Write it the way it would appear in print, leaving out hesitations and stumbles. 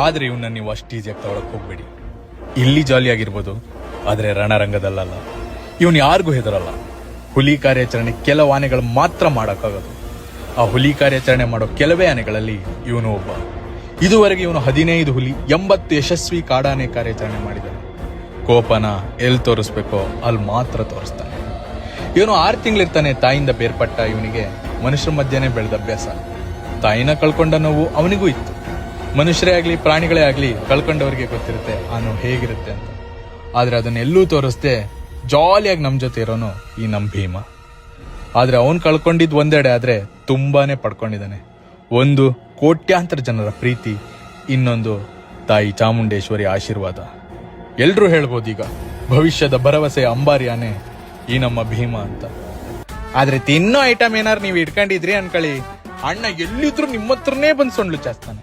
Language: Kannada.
ಆದ್ರೆ ಇವನ್ನ ನೀವು ಅಷ್ಟು ಈಸಿಯಾಗಿ ತಗೊಳಕ್ ಹೋಗ್ಬೇಡಿ. ಇಲ್ಲಿ ಜಾಲಿಯಾಗಿರ್ಬೋದು, ಆದ್ರೆ ರಣರಂಗದಲ್ಲ. ಇವನು ಯಾರಿಗೂ ಹೆದರಲ್ಲ. ಹುಲಿ ಕಾರ್ಯಾಚರಣೆ ಕೆಲವು ಆನೆಗಳು ಮಾತ್ರ ಮಾಡೋಕ್ಕಾಗೋದು. ಆ ಹುಲಿ ಕಾರ್ಯಾಚರಣೆ ಮಾಡೋ ಕೆಲವೇ ಆನೆಗಳಲ್ಲಿ ಇವನು ಒಬ್ಬ. ಇದುವರೆಗೆ ಇವನು 15 ಹುಲಿ 80 ಯಶಸ್ವಿ ಕಾಡಾನೆ ಕಾರ್ಯಾಚರಣೆ ಮಾಡಿದ್ದಾನೆ. ಕೋಪನ ಎಲ್ಲಿ ತೋರಿಸ್ಬೇಕೋ ಅಲ್ಲಿ ಮಾತ್ರ ತೋರಿಸ್ತಾನೆ. ಇವನು 6 ತಿಂಗಳಿರ್ತಾನೆ ತಾಯಿಯಿಂದ ಬೇರ್ಪಟ್ಟ. ಇವನಿಗೆ ಮನುಷ್ಯರ ಮಧ್ಯೆನೇ ಬೆಳೆದ ಅಭ್ಯಾಸ. ತಾಯಿನ ಕಳ್ಕೊಂಡ ನೋವು ಅವನಿಗೂ ಇತ್ತು. ಮನುಷ್ಯರೇ ಆಗ್ಲಿ ಪ್ರಾಣಿಗಳೇ ಆಗ್ಲಿ ಕಳ್ಕೊಂಡವ್ರಿಗೆ ಗೊತ್ತಿರುತ್ತೆ ಆ ನೋವು ಹೇಗಿರುತ್ತೆ ಅಂತ. ಆದ್ರೆ ಅದನ್ನೆಲ್ಲೂ ತೋರಿಸ್ದೆ ಜಾಲಿಯಾಗಿ ನಮ್ ಜೊತೆ ಇರೋನು ಈ ನಮ್ ಭೀಮ. ಆದ್ರೆ ಅವನ್ ಕಳ್ಕೊಂಡಿದ್ ಒಂದೆಡೆ ಆದ್ರೆ ತುಂಬಾನೇ ಪಡ್ಕೊಂಡಿದ್ದಾನೆ. ಒಂದು ಕೋಟ್ಯಾಂತರ ಜನರ ಪ್ರೀತಿ, ಇನ್ನೊಂದು ತಾಯಿ ಚಾಮುಂಡೇಶ್ವರಿ ಆಶೀರ್ವಾದ. ಎಲ್ರೂ ಹೇಳ್ಬೋದು ಈಗ ಭವಿಷ್ಯದ ಭರವಸೆಯ ಅಂಬಾರಿ ಆನೆ ಈ ನಮ್ಮ ಭೀಮ ಅಂತ. ಆದ್ರೆ ತಿನ್ನೋ ಐಟಮ್ ಏನಾರು ನೀವು ಇಟ್ಕೊಂಡಿದ್ರಿ ಅನ್ಕೊಳ್ಳಿ, ಅಣ್ಣ ಎಲ್ಲಿದ್ರು ನಿಮ್ಮ ಹತ್ರನೇ ಬಂದ್ ಸೊಂಡ್ಲು ಚಾಸ್ತಾನೆ.